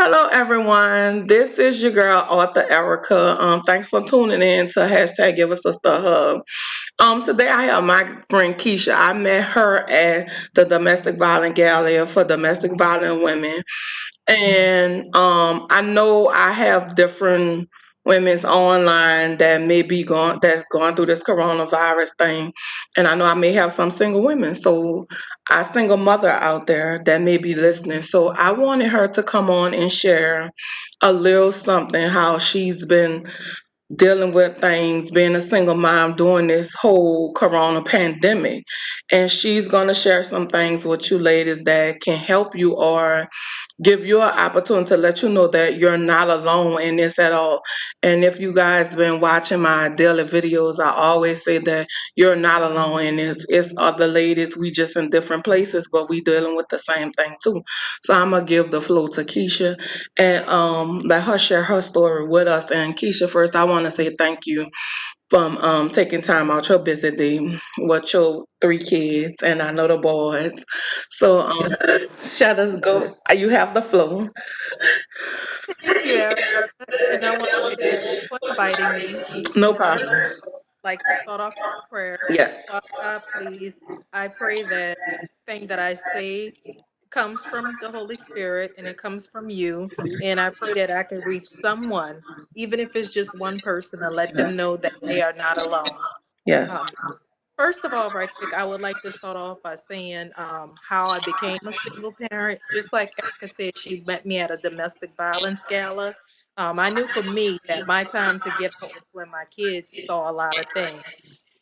Hello, everyone. This is your girl, author Erica. Thanks for tuning in to hashtag Give Us a Sister Hug. Today I have my friend Keisha. I met her at the Domestic Violence Gala for domestic violent women, and I know I have different women's online that may be going that's going through this coronavirus thing, and I know I may have some single women, so a single mother out there that may be listening. So I wanted her to come on and share a little something how she's been dealing with things, being a single mom during this whole corona pandemic. And she's going to share some things with you ladies that can help you or give you an opportunity to let you know that you're not alone in this at all. And if you guys been watching my daily videos, I always say that you're not alone in this. It's other ladies. We just in different places, but we dealing with the same thing too. So I'm gonna give the floor to Keisha and let her share her story with us. And Keisha, first I want to say thank you from taking time out your busy day with your three kids, and I know the boys. So Yes, shut us go. You have the floor. thank you, Erica. And I want to say thank you for inviting me. No First, problem. I'd like to start off with prayer. Yes. Father God, please, I pray that everything that I say comes from the Holy Spirit and it comes from you. And I pray that I can reach someone, even if it's just one person, and let them Yes. know that they are not alone. Yes. Um, First of all, right quick, I would like to start off by saying how I became a single parent. Just like Erica said, she met me at a domestic violence gala. I knew for me that my time to get out was when my kids saw a lot of things.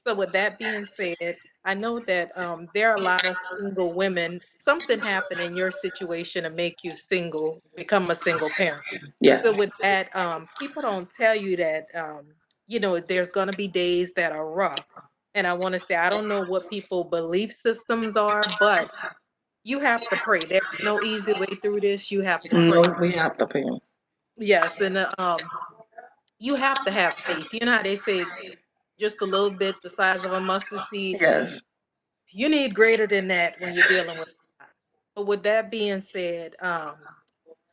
So, with that being said, I know that there are a lot of single women. Something happened in your situation to make you single, become a single parent. So Yes. with that, people don't tell you that there's gonna be days that are rough. And I want to say I don't know what people belief systems are, but you have to pray. There's no easy way through this. You have to No, pray. we have to pay. Yes, and you have to have faith. You know how they say just a little bit the size of a mustard seed. Yes. You need greater than that when you're dealing with God. But with that being said,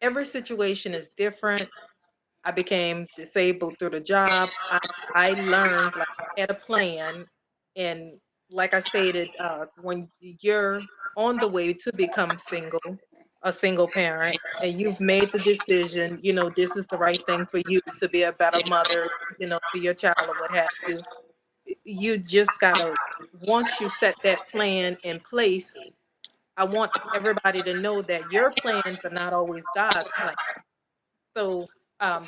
every situation is different. I became disabled through the job. I learned like I had a plan, and like I stated, when you're on the way to become single, a single parent, and you've made the decision, this is the right thing for you to be a better mother, to your child or what have you. You just gotta once you set that plan in place. I want everybody to know that your plans are not always God's plan. So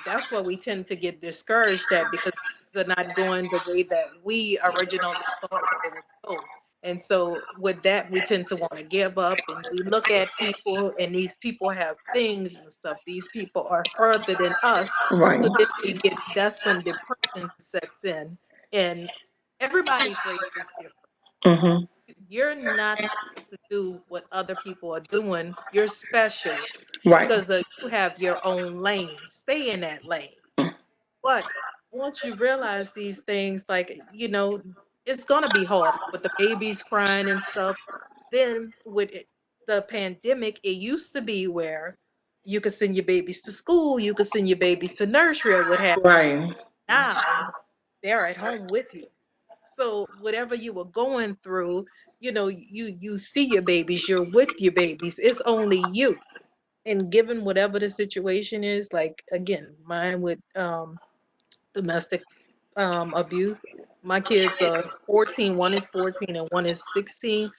that's why we tend to get discouraged at because things are not going the way that we originally thought that it would go. And so with that, we tend to want to give up and we look at people and these people have things and stuff. These people are further than us. Right. So then that's when depression sets in. And everybody's race is different. Mm-hmm. You're not supposed to do what other people are doing. You're special Right. because you have your own lane. Stay in that lane. But once you realize these things, like, it's going to be hard with the babies crying and stuff. Then with the pandemic, it used to be where you could send your babies to school, you could send your babies to nursery or what have Right. you. Now they're at home with you. So whatever you were going through, you see your babies, you're with your babies. It's only you. And given whatever the situation is, like again, mine with domestic abuse, my kids are 14, one is 14 and one is 16.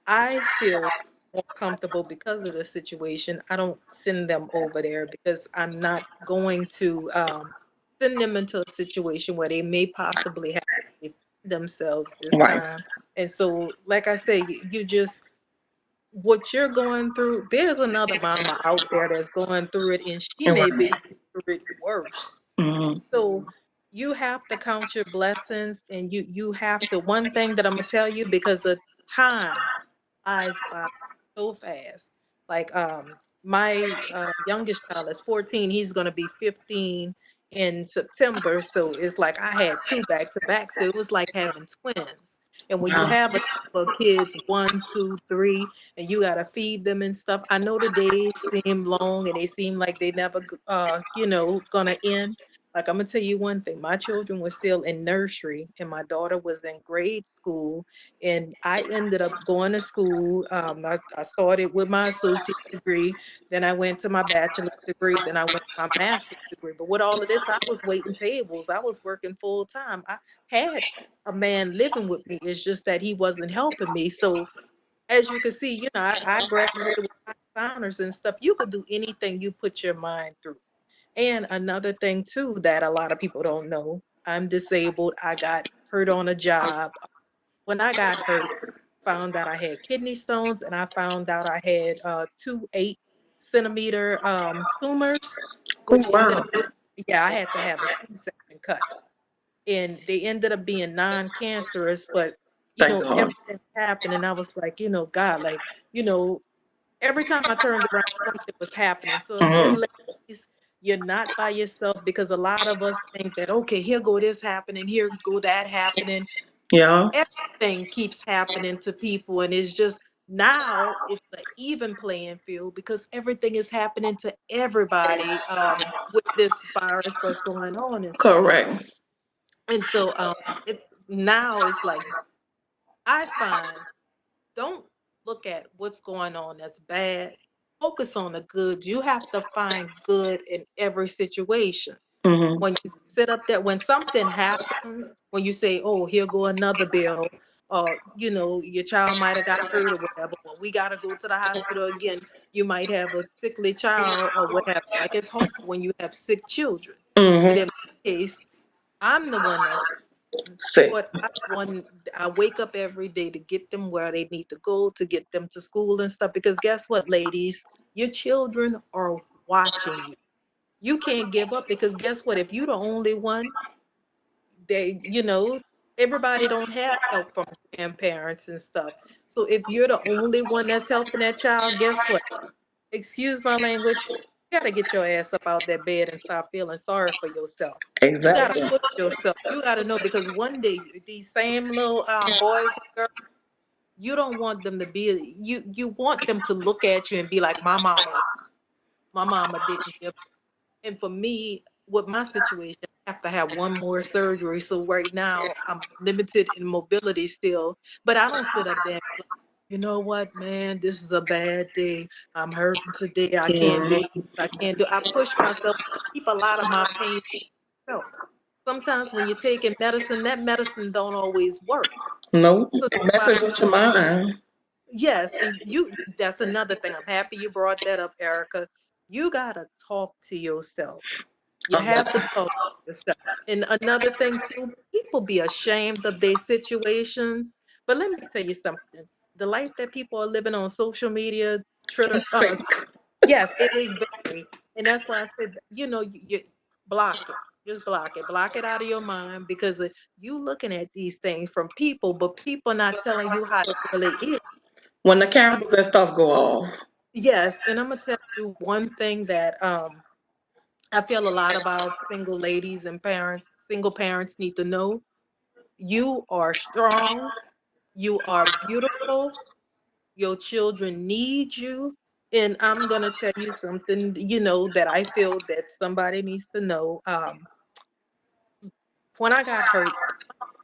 I feel more comfortable because of the situation. I don't send them over there because I'm not going to send them into a situation where they may possibly have to defend themselves this Right. time. And so, like I say, you just what you're going through. There's another mama out there that's going through it, and she may be Right. through it worse. Mm-hmm. So you have to count your blessings, and you have to. One thing that I'm gonna tell you because the time flies by so fast. Like my youngest child is 14. He's gonna be 15 in September. So it's like I had two back to back. So it was like having twins. And when you Wow. have a couple of kids, one, two, three, and you gotta feed them and stuff, I know the days seem long and they seem like they never, gonna end. Like, I'm gonna tell you one thing: my children were still in nursery, and my daughter was in grade school, and I ended up going to school. I started with my associate degree, then I went to my bachelor's degree, then I went to my master's degree. But with all of this, I was waiting tables. I was working full time. I had a man living with me. It's just that he wasn't helping me. So as you can see, I graduated with high honors and stuff. You could do anything you put your mind through. And another thing too that a lot of people don't know, I'm disabled. I got hurt on a job. When I got hurt, found out I had kidney stones, and I found out I had two 8 centimeter tumors, Oh, which ended wow. up, yeah, I had to have a C-section cut. And they ended up being non-cancerous, but Thank God. everything happened, and I was like, God, like, you know, every time I turned around, something was happening. So again, Hmm. ladies, you're not by yourself, because a lot of us think that, okay, here go this happening, here go that happening. Yeah. Everything keeps happening to people, and it's just, now it's an even playing field because everything is happening to everybody, with this virus what's going on and stuff. Correct. And so it's like, I find, don't look at what's going on that's bad. Focus on the good. You have to find good in every situation. Hmm. When you sit up there, when something happens, when you say, "Oh, here go another bill," or your child might have got hurt or whatever, but we got to go to the hospital again. You might have a sickly child or whatever. Like, it's hard when you have sick children. But Hmm. in my case, I'm the one that's Sick. what I wake up every day to get them where they need to go, to get them to school and stuff. Because guess what, ladies? Your children are watching you. You can't give up, because guess what? If you're the only one, everybody don't have help from grandparents and stuff. So if you're the only one that's helping that child, guess what? Excuse my language. You gotta get your ass up out that bed and stop feeling sorry for yourself. You gotta Exactly. push yourself. You gotta know, because one day these same little boys and girls, you don't want them to be, you want them to look at you and be like, my mama didn't give. And for me, with my situation, I have to have one more surgery. So right now I'm limited in mobility still, but I don't sit up there and be like, you know what, man, this is a bad day. I'm hurting today. I can't do Hmm. this. I can't do. I push myself. Keep a lot of my pain myself. Sometimes when you're taking medicine, that medicine don't always work. No. So It that's why, messes with your mind. yes, and that's another thing. I'm happy you brought that up, Erica. You gotta talk to yourself. You Oh, have to yeah. talk to yourself. And another thing too, people be ashamed of their situations. But let me tell you something. The life that people are living on social media, Twitter, It's fake. yes, it is very. And that's why I said, you block it. Just block it. Block it out of your mind, because you looking at these things from people, but people not telling you how it really is. When the Uh, cameras and stuff go off. yes, and I'm gonna tell you one thing that I feel a lot about single ladies and parents, single parents need to know. You are strong, you are beautiful, your children need you. And I'm gonna tell you something, that I feel that somebody needs to know. When I got hurt,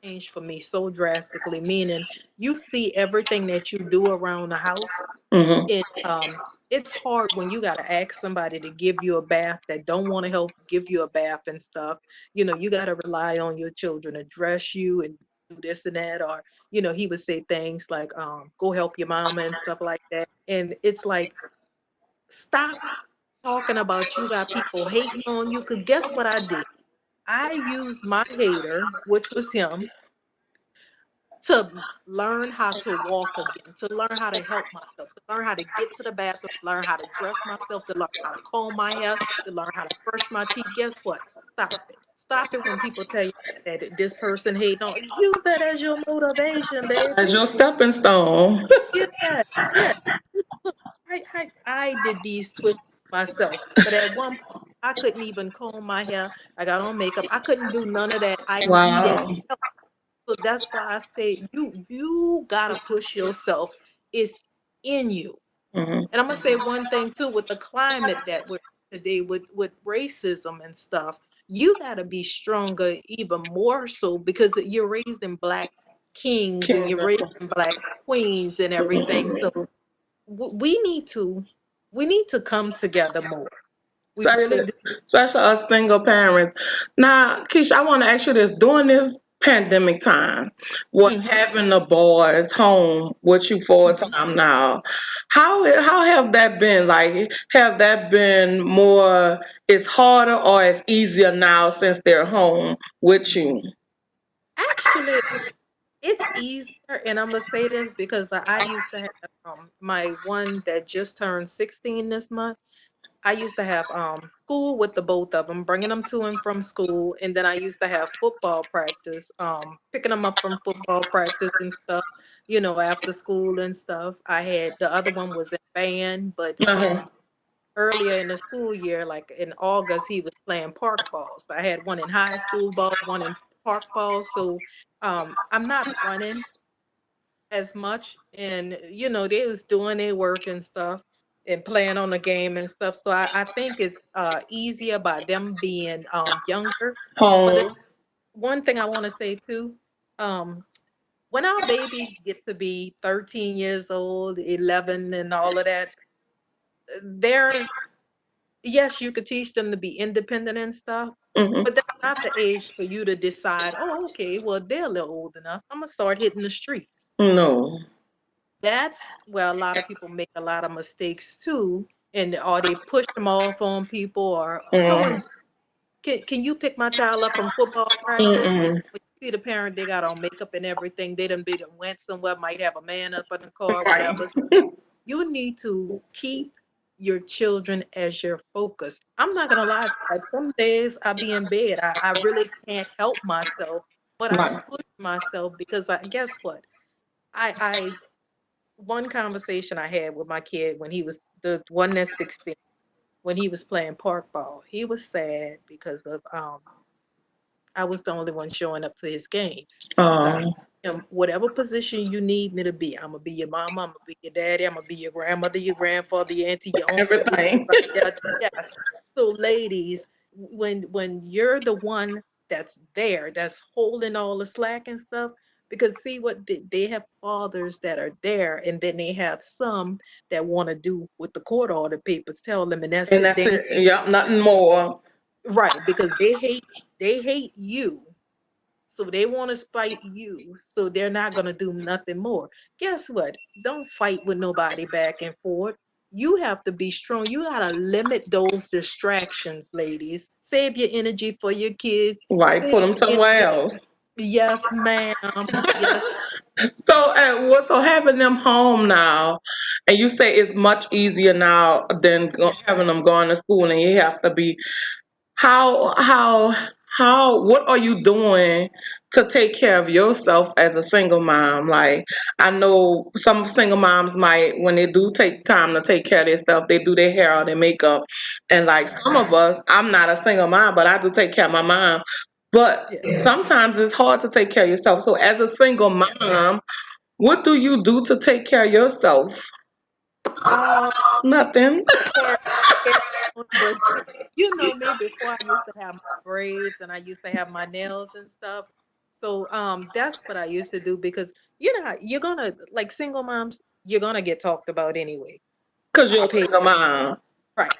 changed for me so drastically, meaning you see everything that you do around the house. Hmm. And it's hard when you got to ask somebody to give you a bath that don't want to help give you a bath and stuff. You got to rely on your children to dress you and do this and that. Or he would say things like, go help your mama and stuff like that. And it's like, stop talking about you got people hating on you, because guess what I did? I used my hater, which was him, to learn how to walk again, to learn how to help myself, to learn how to get to the bathroom, learn how to dress myself, to learn how to comb my hair, to learn how to brush my teeth. Guess what? Stop it. Stop it when people tell you that this person hating on. Use that as your motivation, As baby. your stepping stone. Yes, yes. Look, I did these twists myself, but at one point I couldn't even comb my hair. I got on makeup. I couldn't do none of that. I needed Wow. help. So that's why I say you gotta push yourself. It's in you. Hmm. And I'm gonna say one thing too with the climate that we're in today with racism and stuff. You gotta be stronger, even more so because you're raising black kings and you're raising black queens and everything. So we need to come together more. We really especially do. especially us single parents. Now, Keisha, I want to ask you this: during this pandemic time, what Mhm, having the boys home with you for a mhm. time now, how have that been? Like, have that been more? It's harder or it's easier now since they're home with you? Actually, it's easier, and I'm gonna say this because I used to have my one that just turned 16 this month. I used to have school with the both of them, bringing them to and from school, and then I used to have football practice, picking them up from football practice and stuff, after school and stuff. I had the other one was in band, but Uh-huh. earlier in the school year, like in August, he was playing park balls. I had one in high school ball, one in park balls. So I'm not running as much, and they was doing their work and stuff and playing on the game and stuff. So I think it's easier by them being younger. But Home. one thing I want to say too, um, when our babies get to be 13 years old, 11, and all of that, they're yes, you could teach them to be independent and stuff, Hmm. but that's not the age for you to decide, oh, okay, well, they're a little old enough. I'm gonna start hitting the streets. No. That's where a lot of people make a lot of mistakes too, and or they push them off on people or so Mm. and can you pick my child up from football practice? Mm-mm. When you see the parent, they got on makeup and everything. They done went somewhere, might have a man up in the car, Right. whatever. You need to keep your children as your focus. I'm not gonna lie, like some days I be in bed. I really can't help myself, but I Right. push myself because I guess what? I one conversation I had with my kid when he was the one that's 16, when he was playing park ball, he was sad because of I was the only one showing up to his games. So I Um, whatever position you need me to be, I'm gonna be your mama, I'm gonna be your daddy, I'm gonna be your grandmother, your grandfather, your auntie, your uncle, everything. everybody. Yes. So ladies, when you're the one that's there, that's holding all the slack and stuff, because see what they have fathers that are there, and then they have some that want to do what the court order papers tell them, and that's And it. that's They it. Yep, nothing more. right because they hate you, so they want to spite you, so they're not going to do nothing more. Guess what? Don't fight with nobody back and forth. You have to be strong. You got to limit those distractions, ladies. Save your energy for your kids. Right, Save put them your somewhere energy. else. Yes, ma'am. Yes. So, so having them home now, and you say it's much easier now than Yeah. having them going to school, and you have to be. How what are you doing to take care of yourself as a single mom? Like, I know some single moms might, when they do take time to take care of their stuff, they do their hair or their makeup, and like Right. some of us, I'm not a single mom, but I do take care of my mom. But Yeah. sometimes it's hard to take care of yourself. So as a single mom, what do you do to take care of yourself? Uh, Nothing. for hair on, but you know me, before I used to have my braids and I used to have my nails and stuff. So that's what I used to do because you're gonna like single moms, you're gonna get talked about anyway. Because you're I a pay single mom. right.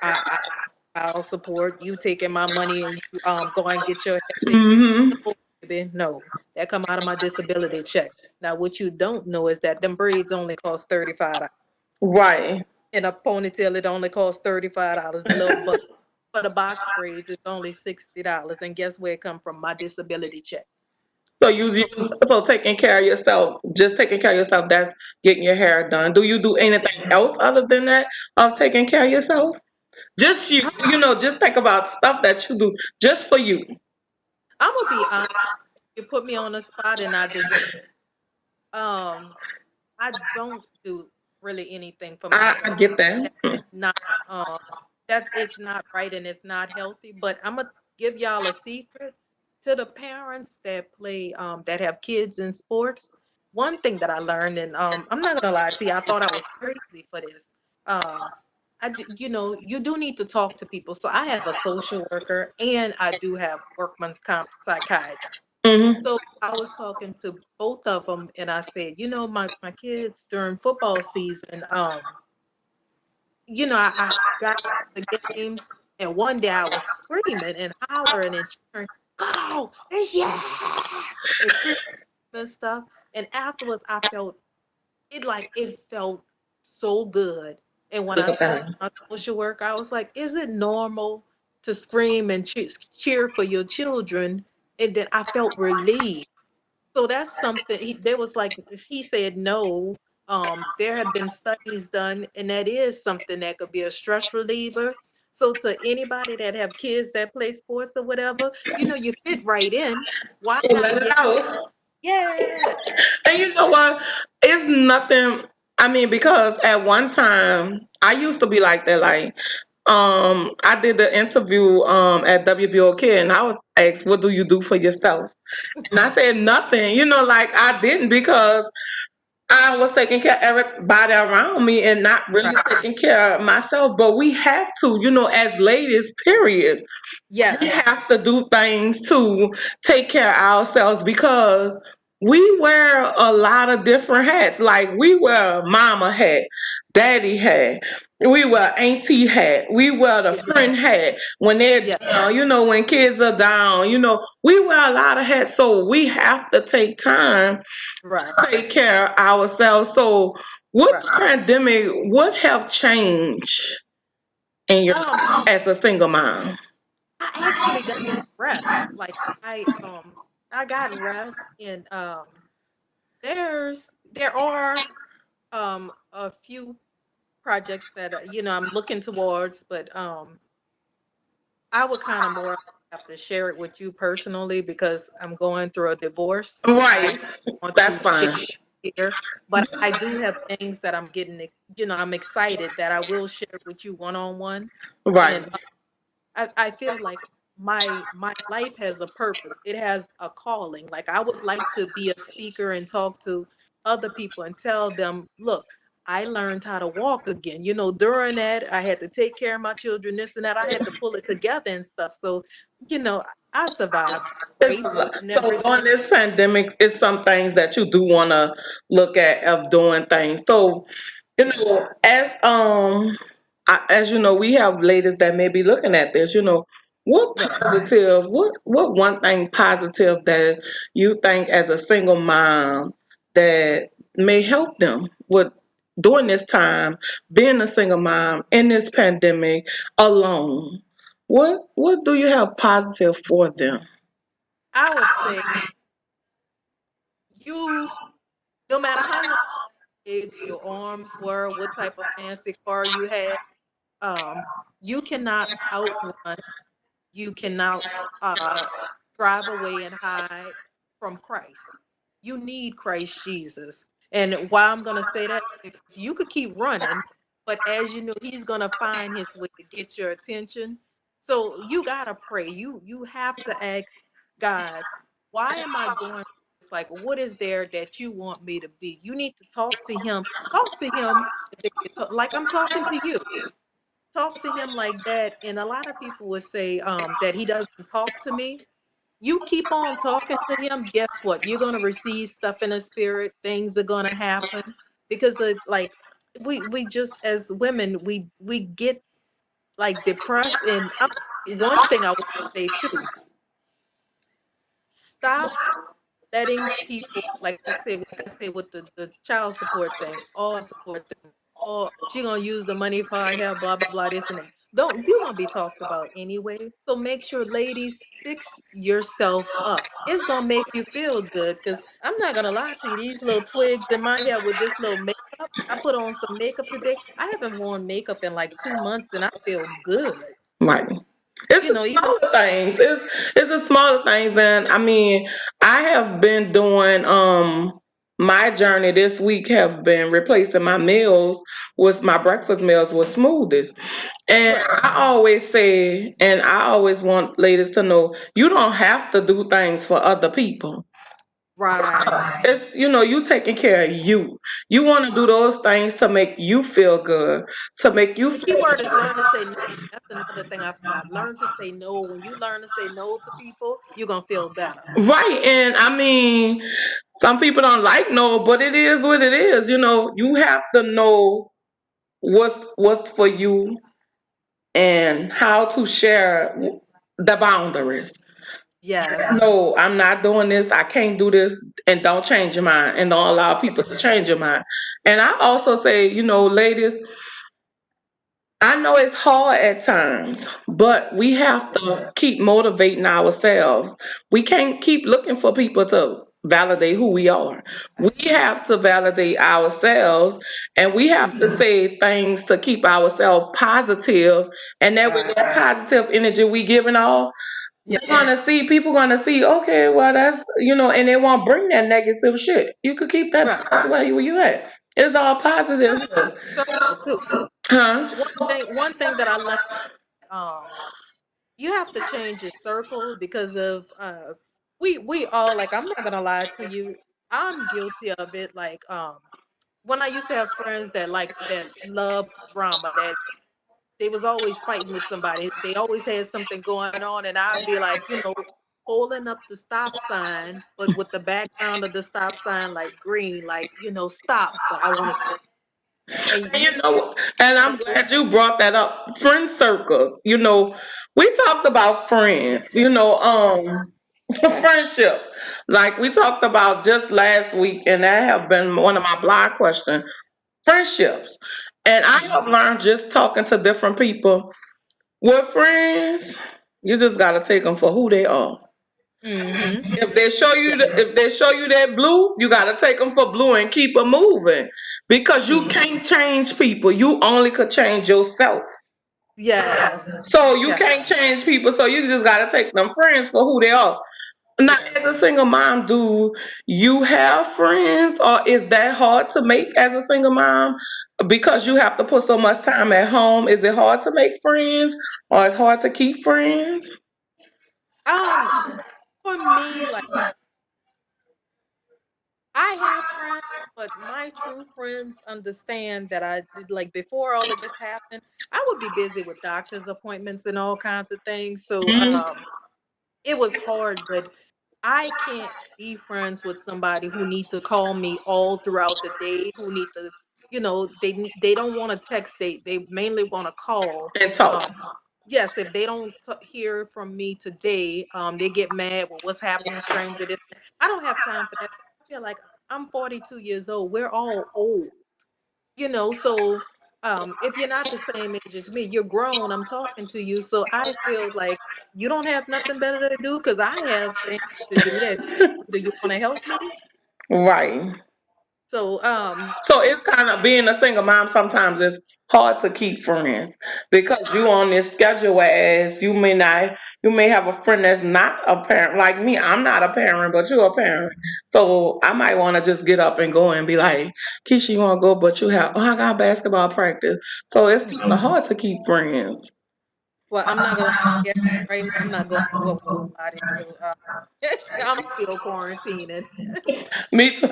I'll support you taking my money and you go and get your hair fixed. Hmm. No, baby, no. That come out of my disability check. Now what you don't know is that them braids only cost $35. Right. In a ponytail, it only costs $35. The little bun for the box braids is only $60. And guess where it come from? My disability check. So you So use, so taking care of yourself, just taking care of yourself, that's getting your hair done. Do you do yeah. anything else other than that of taking care of yourself? Just you, just think about stuff that you do just for you. I'm gonna be honest. You put me on the spot, and um I don't do really anything for I myself. get that. That's not um it's not right and it's not healthy. But I'm gonna give y'all a secret. to the parents that play that have kids in sports, one thing that I learned, and I'm not gonna lie to you, I thought I was crazy for this. Um, you know, you do need to talk to people. So I have a social worker and I do have workman's comp psychiatry. Hmm. So I was talking to both of them, and I said, you know, my kids during football season, I got the games, and one day I was screaming and hollering and cheering, "Go! And yeah!" and screaming and stuff. And afterwards, I felt it felt so good. And when I Good told time. my social worker, I was like, "Is it normal to scream and cheer for your children?" And then I felt relieved. So that's something there was like he said no. There have been studies done, and that is something that could be a stress reliever. So to anybody that have kids that play sports or whatever, you fit right in. Why So not? let it Yeah, out. yes, And you know what? It's nothing. I mean, because at one time I used to be like that. Like, I did the interview at WBOK, and I was asked, "What do you do for yourself?" And I said nothing. Like I didn't because I was taking care of everybody around me and not really right, taking care of myself. But we have to, as ladies, period, we yes, have to do things to take care of ourselves because we wear a lot of different hats. Like we wear mama hat, daddy hat, we wear auntie hat, we wear the yeah, friend hat when they're yeah, down, when kids are down, we wear a lot of hats. So we have to take time right, to take care of ourselves. So what right. pandemic would have changed in your Um, life as a single mom? I actually got rest. Like I got rest, and there are a few projects that I'm looking towards, but I would kind of more have to share it with you personally because I'm going through a divorce. I Right. don't want That's to share fine. here, but I do have things that I'm getting. I'm excited that I will share with you one on one, Right. and I feel like my life has a purpose. It has a calling. Like I would like to be a speaker and talk to other people and tell them, look, I learned how to walk again. During that, I had to take care of my children, this and that. I had to pull it together and stuff. So, you know, I survived It's great a lot. and So everything. during this pandemic, it's some things that you do want to look at of doing things. So Yes. as you know, we have ladies that may be looking at this. What Right. positive, what one thing positive that you think as a single mom that may help them with during this time, being a single mom in this pandemic alone. What do you have positive for them? I would say you, no matter how long legs, your arms were, what type of fancy car you had, um, you cannot outrun, you cannot uh, drive away and hide from Christ. You need Christ Jesus. And why I'm going to say that, because you could keep running, but as you know, he's going to find his way to get your attention. So you got to pray. You have to ask God, why am I going? It's like, what is there that you want me to be? You need to talk to him. Talk to him as if like I'm talking to you. Talk to him like that. And a lot of people would say that he doesn't talk to me. You keep on talking to him, guess what? You're gonna receive stuff in the spirit. Things are gonna happen because like we just as women we get like depressed. And one thing I want to say too: stop letting people, like I said with the child support thing, all support thing, or she gonna use the money for her hair, blah blah blah, this and that. Don't you gonna be talked about anyway? So make sure, ladies, fix yourself up. It's gonna make you feel good. Cause I'm not gonna lie to you, these little twigs in my hair with this little makeup. I put on some makeup today. I haven't worn makeup in like 2 months, and I feel good. Right. It's the Even smaller things. It's the smaller things, and I mean, I have been doing. my journey this week have been replacing my meals with my breakfast meals with smoothies. And Right. I always say, and I always want ladies to know, you don't have to do things for other people. Right. It's, you taking care of you. You want to do those things to make you feel good, to make you The key feel word is learn to say no. That's another thing I forgot. Learn to say no. When you learn to say no to people, you're gonna feel better. right. And I mean, some people don't like no, but it is what it is. You have to know what's for you and how to share the boundaries. Yes. No, I'm not doing this. I can't do this. And don't change your mind and don't allow people to change your mind. And I also say, ladies, I know it's hard at times, but we have to keep motivating ourselves. We can't keep looking for people to validate who we are. We have to validate ourselves, and we have to say things to keep ourselves positive. And that with Right. that positive energy we giving off, Yeah. they're gonna see, people gonna see, okay, well that's, and they won't bring that negative shit. You could keep that Right. positive where you at. It's all Learn positive. circle too. Huh? One thing that I learned, um, you have to change your circle because of we all, like, I'm not gonna lie to you, I'm guilty of it. Like, when I used to have friends that love drama, that they was always fighting with somebody. They always had something going on, and I'd be like, holding up the stop sign, but with the background of the stop sign like green, like, stop. But I want to, and And you and I'm know, glad you brought that up. Friend circles. We talked about friends, friendship. Like we talked about just last week, and that have been one of my blog questions. Friendships. And I have learned just talking to different people. With friends, you just gotta take them for who they are. mm-hmm. If they show you Yeah. if they show you that blue, you gotta take them for blue and keep them moving, because you Mm. can't change people. You only could change yourself. Yes. So you Yeah. can't change people. So you just gotta take them friends for who they are. Now, as Yes. a single mom, do you have friends, or is that hard to make as a single mom? Because you have to put so much time at home. Is it hard to make friends, or it's hard to keep friends? Um, for me, like, I have friends, but my true friends understand that I did, like, before all of this happened, I would be busy with doctor's appointments and all kinds of things. So it was hard, but I can't be friends with somebody who needs to call me all throughout the day, who need to, they don't want to text, they mainly want to call. And Um, talk. yes, if they don't hear from me today, they get mad. Well, what's happening, stranger? This, that. I don't have time for that. I feel like I'm 42 years old. We're all old, So if you're not the same age as me, you're grown. I'm talking to you, so I feel like you don't have nothing better to do because I have things to do. That do you want to help me? Right. So So it's kind of, being a single mom, sometimes it's hard to keep friends because you on this schedule, whereas you may have a friend that's not a parent like me. I'm not a parent, but you're a parent. So I might want to just get up and go and be like, Keisha, you want to go? But I got basketball practice. So it's kind of hard to keep friends. well, I'm not gonna yeah, right now. I'm not going to anybody. So I'm still quarantining. Me too.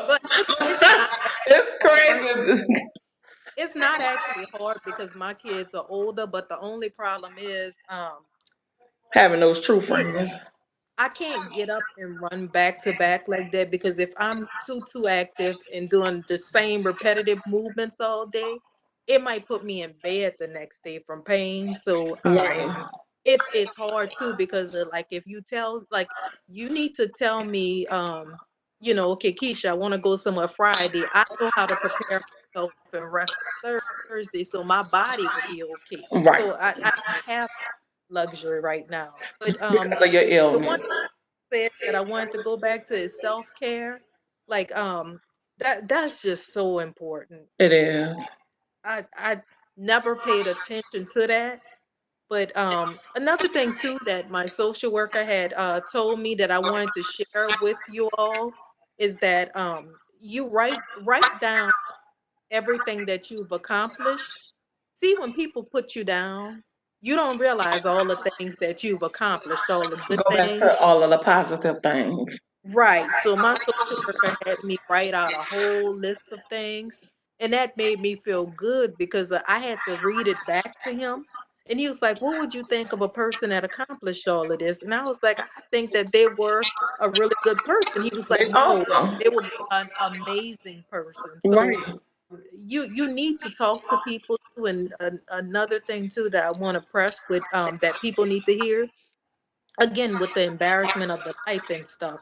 But it's not It's hard. crazy It's not actually hard because my kids are older. But the only problem is, having those true it friends. I can't get up and run back to back like that because if I'm too active and doing the same repetitive movements all day, it might put me in bed the next day from pain. So Right. it's hard too because of, like, if you tell, like, you need to tell me, okay, Keisha, I want to go somewhere Friday. I know how to prepare myself and rest Thursday so my body will be okay. Right. So I have luxury right now. But Because of your the one illness. said that I wanted to go back to is self-care. Like, that's just so important. It is. I never paid attention to that. But another thing too that my social worker had told me that I wanted to share with you all. is that you write down everything that you've accomplished. See, when people put you down, you don't realize all the things that you've accomplished, all the good Go back things. to all of the positive things. Right. So my social worker had me write out a whole list of things, and that made me feel good because I had to read it back to him. And he was like, "What would you think of a person that accomplished all of this?" And I was like, "I think that they were a really good person." He was They like, "No, awesome. they would be an amazing person." So Right. you need to talk to people too. And another thing too that I want to press with that people need to hear, again, with the embarrassment of the life and stuff,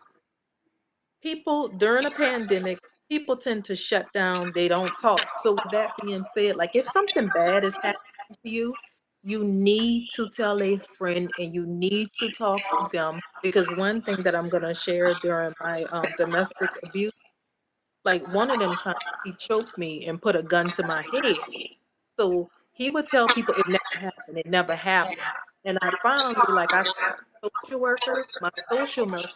people during a pandemic, people tend to shut down, they don't talk. So with that being said, like if something bad is happening to you, you need to tell a friend and you need to talk to them, because one thing that I'm going to share during my domestic abuse, like one of them times he choked me and put a gun to my head. So he would tell people it never happened, it never happened. And I finally, like I said, social worker, my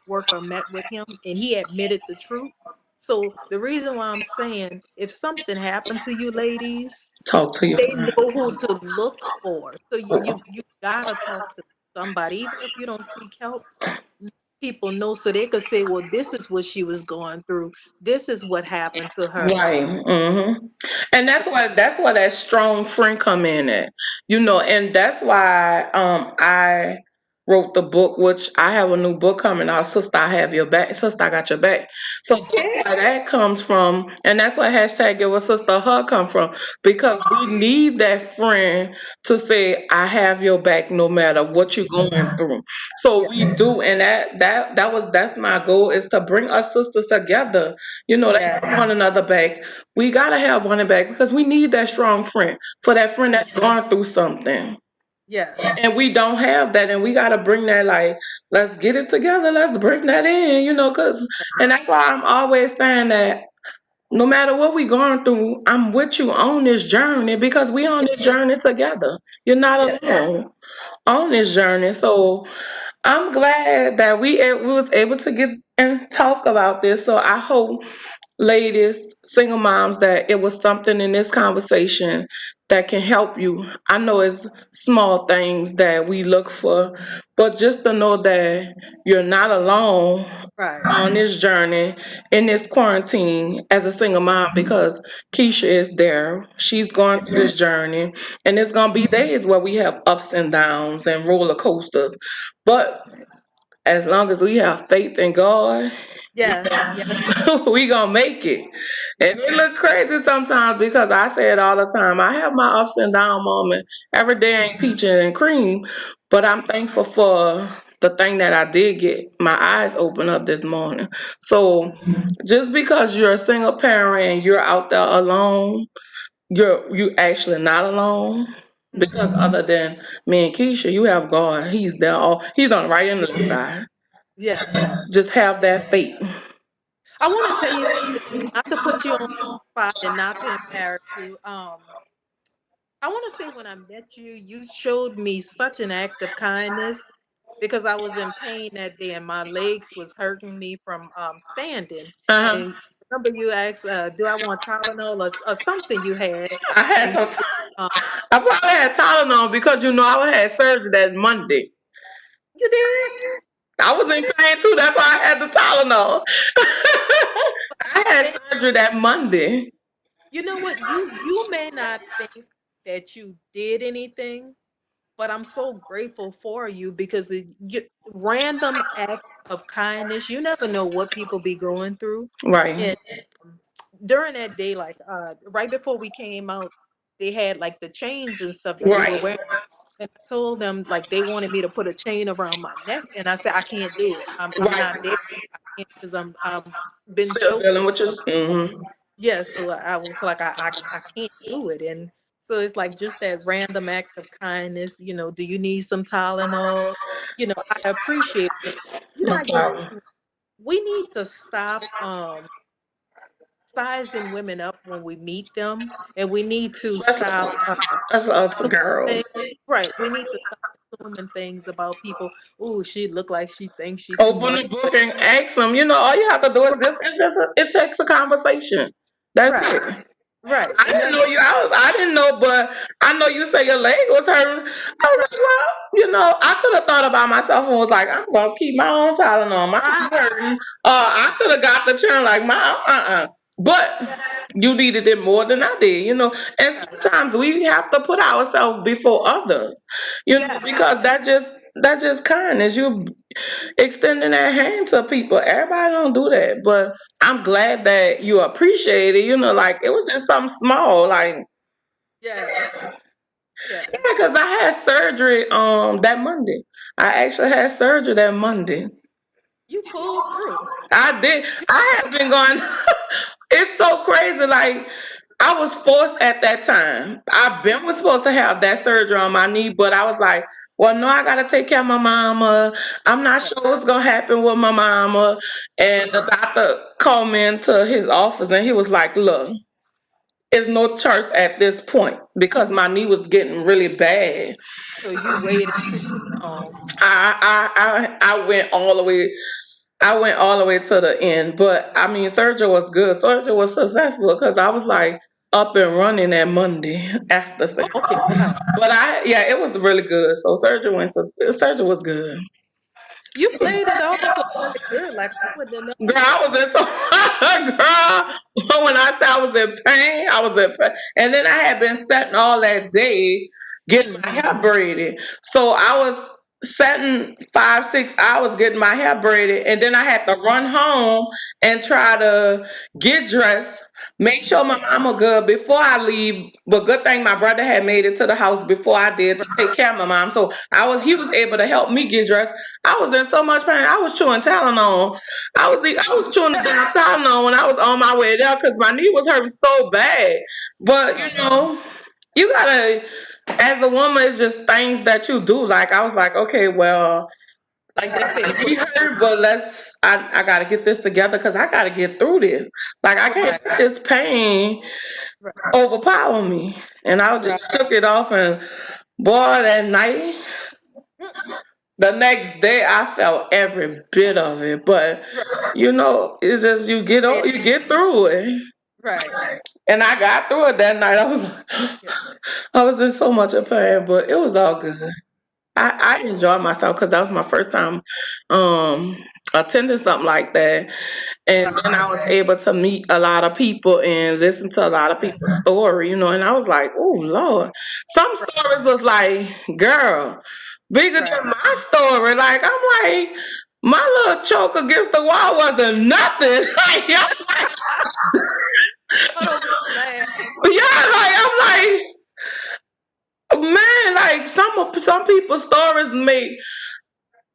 worker met with him and he admitted the truth. So the reason why I'm saying, if something happened to you ladies, Talk to your they friend. know who to look for. So you gotta talk to somebody, even if you don't seek help. People know so they could say, well, this is what she was going through. This is what happened to her. Right. And that's why that strong friend come in at. And that's why I wrote the book, which I have a new book coming out, Sister I Have Your Back, Sister I Got Your Back. So that's Okay. why that comes from, and that's why hashtag Give a Sister a Hug come from, because we need that friend to say, I have your back no matter what you're going through. So Yeah. we do, and that's my goal, is to bring us sisters together, to Yeah. have one another back. We gotta have one back because we need that strong friend, for that friend Yeah. that's gone through something. Yes. And we don't have that, and we gotta bring that, like, let's get it together, let's bring that in, cause, and that's why I'm always saying that no matter what we going through, I'm with you on this journey, because we on Yeah. this journey together. You're not Yeah. alone on this journey. So I'm glad that we was able to get and talk about this. So I hope, ladies, single moms, that it was something in this conversation that can help you. I know it's small things that we look for, but just to know that you're not alone Right. on this journey, in this quarantine, as a single mom, because Keisha is there. She's Yeah. going through this journey, and it's going to be days where we have ups and downs and roller coasters. But as long as we have faith in God, Yes. Yes. we gonna make it. And it look crazy sometimes, because I say it all the time. I have my ups and down moments. Every day ain't peaches and cream, but I'm thankful for the thing that I did get my eyes open up this morning. So just because you're a single parent and you're out there alone, you actually not alone. Because Mhm. other than me and Keisha, you have God. He's there. He's on the right and left side. Yes. Just have that faith. I want to tell you something, not to put you on the spot and not to embarrass you. I want to say when I met you, you showed me such an act of kindness because I was in pain that day and my legs was hurting me from standing. Uh-huh. And remember, you asked, "Do I want Tylenol or something?" You had, I had and some. um, I probably had Tylenol, because I had surgery that Monday. you did. I was in pain too. That's why I had the Tylenol. I had And surgery that Monday. you know what? You may not think that you did anything, but I'm so grateful for you because random acts of kindness, you never know what people be going through. Right. And um, during that day, like right before we came out, they had like the chains and stuff that we were Right. wearing. And I told them like they wanted me to put a chain around my neck, and I said I can't do it. I'm Right. not there. I can't because I'm been Still choked. dealing with your. Mm-hmm. Yes, so I was like, I can't do it. And so it's like just that random act of kindness, do you need some Tylenol? I appreciate it. You know, No I guess problem. we need to stop sizing women up when we meet them, and we need to Especially stop us, especially us doing girls. things. Right. We need to stop. assuming things about people. Ooh, she look like she thinks she too Open much. the book and ask them. You know, all you have to do is it takes a conversation. That's Right, it. right, I and didn't that's know you. I didn't know, but I know you say your leg was hurting. I was right, like, well, you know, I could have thought about myself and was like, I'm gonna keep my own Tylenol. My right. knee hurting. I could have got the turn like my but Yeah, you needed it more than I did, you know. And right. sometimes we have to put ourselves before others, you know, Yeah, because that just kindness. You extending that hand to people. Everybody don't do that, but I'm glad that you appreciate it. You know, like it was just something small, like yes, yeah, yes. because I had surgery that Monday. I actually had surgery that Monday. You pulled through. I did. You I have been going. It's so crazy. Like I was forced at that time. I been was supposed to have that surgery on my knee, but I was like, well, no, I gotta take care of my mama. I'm not right, sure what's gonna happen with my mama. And the doctor called me into his office, and he was like, look, it's no choice at this point because my knee was getting really bad. so you waited too long. I went all the way. I went all the way to the end, but I mean, surgery was good. Surgery was successful because I was like up and running that Monday after Oh, surgery. okay, wow. But yeah, it was really good. So surgery was good. You played it off so very good. Like I wouldn't have Girl, I noticed. was in so girl. When I said I was in pain, I was in pain. And then I had been sitting all that day getting my Hmm. hair braided. So I was sitting 5, 6 hours getting my hair braided, and then I had to run home and try to get dressed. Make sure my mama good before I leave. But good thing my brother had made it to the house before I did to Right. take care of my mom. So he was able to help me get dressed. I was in so much pain. I was chewing Tylenol. I was chewing the damn Tylenol when I was on my way there because my knee was hurting so bad. But Oh, you gotta, as a woman, it's just things that you do. Like I was like, okay, well, like they say to my knee push through. hurt, but I gotta get this together because I gotta get through this. Like I can't Right, let this pain right, overpower me. And I right, just shook it off, and boy, that night. mm, The next day, I felt every bit of it, but right. it's just Yeah, you get through it, right. and I got through it that night. Yeah. I was in so much of pain, but it was all good. I enjoyed myself because that was my first time um, attending something like that, and Right, then I was able to meet a lot of people and listen to a lot of right, people's story, and I was like, oh Lord, some right, stories was like, girl, bigger than right. my story. Like I'm like, my little choke against the wall wasn't nothing. Like, Oh, don't make me laugh. yeah, like I'm like, man, like some people's stories make.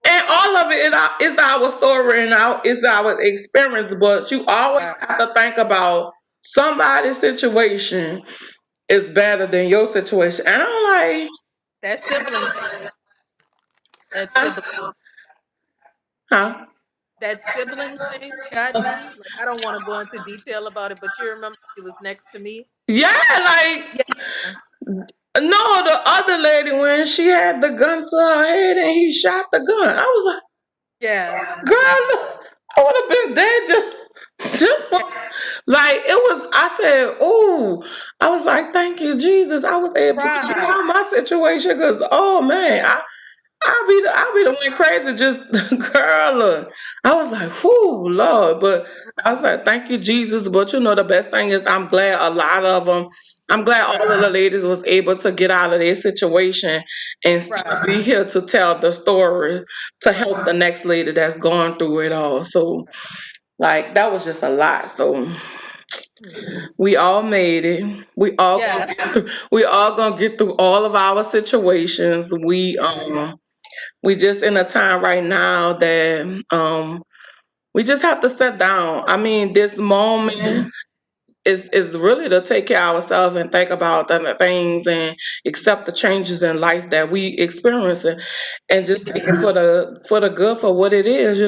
And all of it is our story and is our experience, but you always Right. have to think about somebody's situation is better than your situation. And I'm like, That sibling thing. That huh? sibling. Huh? That sibling thing got me. Like I don't want to go into detail about it, but you remember she was next to me. Yeah, like, Yeah. no, the other lady, when she had the gun to her head and he shot the gun, I was like, Yes. girl, look, I would have been dead just for, Yeah. like, it was, I said, ooh, I was like, thank you, Jesus. I was able to get Right. out of my situation because, oh man, I'll be the one crazy. Just girl, look. I was like, whoo, Lord. But I was like, thank you, Jesus. But the best thing is, I'm glad a lot of them. I'm glad Right. all of the ladies was able to get out of their situation and still Right. be here to tell the story to Right. help the next lady that's going through it all. So, like, that was just a lot. So Hmm. we all made it. Yeah. We all gonna get through all of our situations. Yeah. We just in a time right now that we just have to sit down. I mean, this moment is really to take care of ourselves and think about the things and accept the changes in life that we experiencing and just take Yes. it for the good for what it is.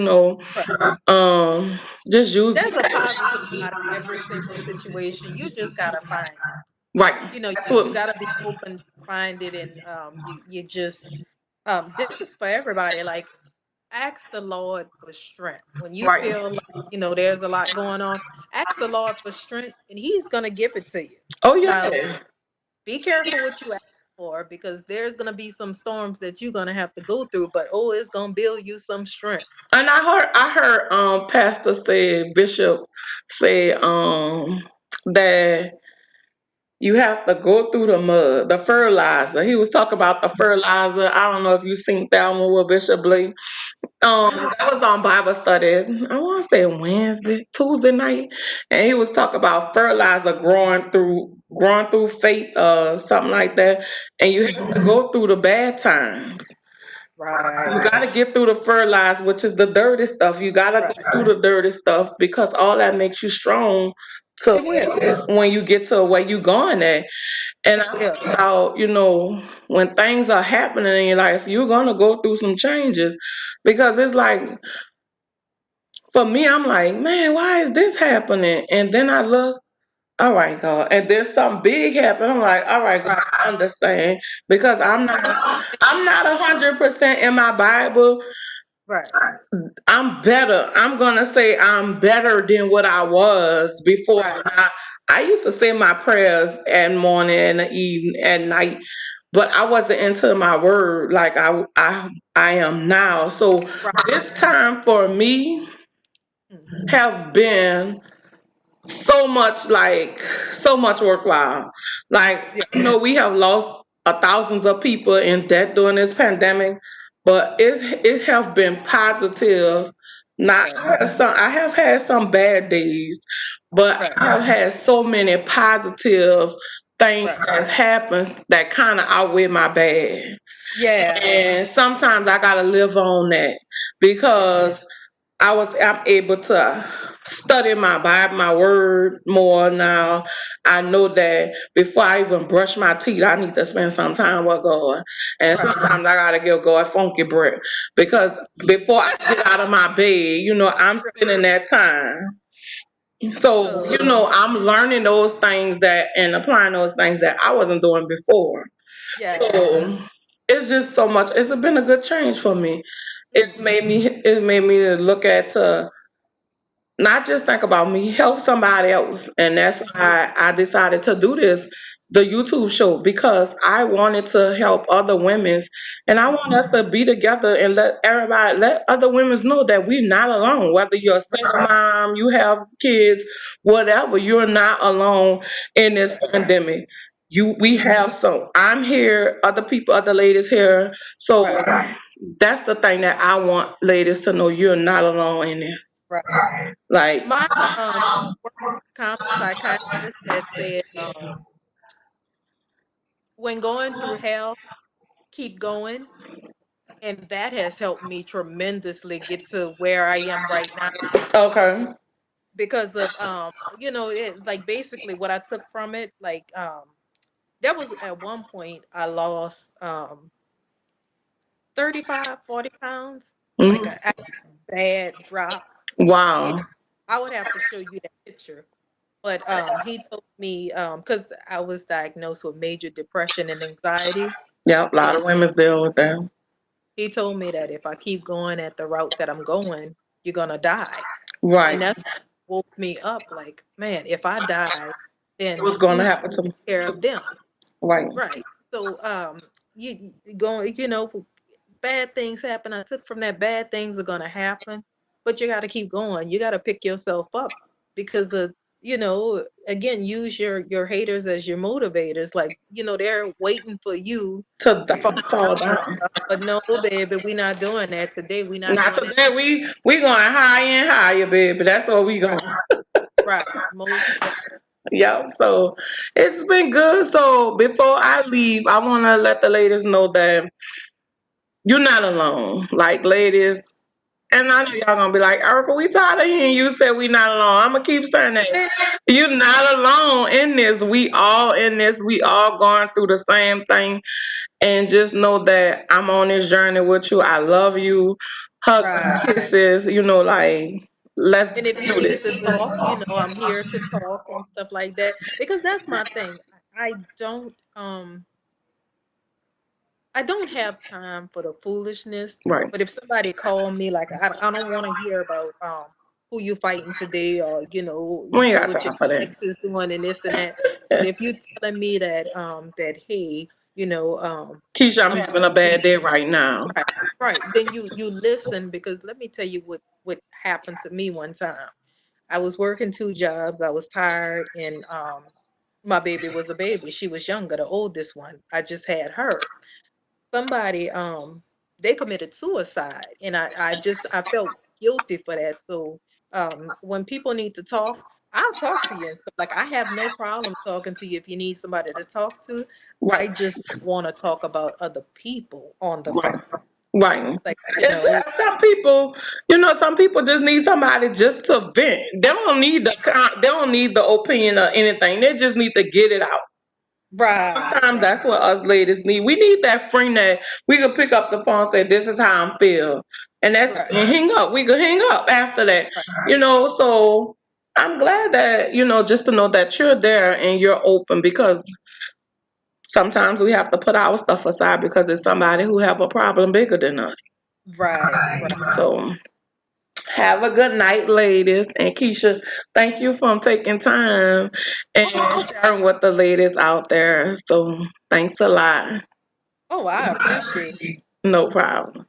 Right. Um, just use There's a positive out of every single situation. You just gotta find it. right. You know, That's you what gotta be open to find it, and you just this is for everybody. Like, ask the Lord for strength when you Right. feel like there's a lot going on. Ask the Lord for strength, and He's gonna give it to you. Oh Now, yeah. be careful what you ask for, because there's gonna be some storms that you're gonna have to go through. But oh, it's gonna build you some strength. And I heard Pastor say, Bishop say that you have to go through the mud, the fertilizer. He was talking about the fertilizer. I don't know if you seen that one with Bishop Blake. Mm, That was on Bible study. I want to say Tuesday night, and he was talking about fertilizer growing through faith, something like that. And you have to go through the bad times. You right, got to get through the fertilizer, which is the dirty stuff. You got to go right. through the dirty stuff because all that makes you strong It will. to when you get to where you going at. And It I will. found out, when things are happening in your life, you're gonna go through some changes because it's like for me, I'm like, man, why is this happening? And then I look, all right, God, and then something big happened. I'm like, all right, God, Right. I understand because I'm not 100% in my Bible. Right. I'm better. I'm gonna say I'm better than what I was before. Right. I used to say my prayers at morning and the evening at night, but I wasn't into my word like I am now. So Right. this time for me Mm, have been so much worthwhile. Like, yeah. we have lost thousands of people in debt during this pandemic, but it has been positive. Not Right. I have had some bad days, but Right. I have had so many positive things Right. that's happened that kind of outweigh my bad. Yeah. And sometimes I gotta live on that Yeah. because I'm able to study my Bible, my word more now. I know that before I even brush my teeth, I need to spend some time with God. And Right. sometimes I gotta give God funky breath because before I get out of my bed, I'm Right. spending that time. So, So I'm learning those things that and applying those things that I wasn't doing before. yeah. So it's just so much. It's been a good change for me. Mm, It made me look at not just think about me, help somebody else. And that's why I decided to do the YouTube show, because I wanted to help other women and I want us to be together and let other women know that we're not alone. Whether you're a right. single mom, you have kids, whatever, you're not alone in this Right. pandemic. We have some. I'm here, other people, other ladies here. So Right. that's the thing that I want ladies to know, you're not alone in this. Right. Like, My work comp psychiatrist has said, when going through hell, keep going. And that has helped me tremendously get to where I am right now, okay. because of like basically what I took from it. Like, there was at one point I lost 35, 40 pounds, like Mhm. a bad drop. And Wow. I would have to show you that picture. But he told me, because I was diagnosed with major depression and anxiety, Yeah, a lot and of women deal with that. he told me that if I keep going at the route that I'm going, you're gonna die. And Right. that's what woke me up. Like, man, if I die, then What's going to who's happen gonna to me? take care of them? Right. Right. So, you going, bad things happen. I took from that bad things are gonna happen, but you got to keep going. You got to pick yourself up, because again, use your haters as your motivators. Like, they're waiting for you to fall Fall down and down. stuff. But no, baby, we're not doing that today. We're not Not doing that. today. We going higher and higher, baby. That's what we going. Right. Right. Most definitely. Yeah. So it's been good. So before I leave, I want to let the ladies know that you're not alone. Like, ladies, and I know y'all gonna be like, Erica, we tired of hearing you say we not alone. I'm gonna keep saying that. Yeah. You're not alone in this. We all in this. We all going through the same thing. And just know that I'm on this journey with you. I love you. Hugs Right. and kisses. Like, let's And if you do need to this. talk, I'm here to talk and stuff like that. Because that's my thing. I don't I don't have time for the foolishness. Right. But if somebody call me, like I don't want to hear about who you fighting today, or We ain't got what your time for that. ex is doing and this and that. But if you telling me that that hey, Keisha, I'm I'm having going a bad through day right now. right, right, then you listen, because let me tell you what happened to me one time. I was working two jobs. I was tired, and my baby was a baby. She was younger, the oldest one. I just had her. Somebody they committed suicide, and I felt guilty for that. So when people need to talk, I'll talk to you and stuff. Like, I have no problem talking to you if you need somebody to talk to. I Right. just want to talk about other people on the phone. Right. Right. Like, Some people, some people just need somebody just to vent. They don't need they don't need the opinion or anything. They just need to get it out. right, Sometimes right, that's what us ladies need. We need that friend that we can pick up the phone and say, "This is how I'm feel," right, and hang up. We can hang up after that. right, So I'm glad that just to know that you're there and you're open, because sometimes we have to put our stuff aside because it's somebody who have a problem bigger than us. right, right. So have a good night, ladies. And Keisha, thank you for taking time and sharing with the ladies out there. So thanks a lot. Oh, I appreciate. No problem.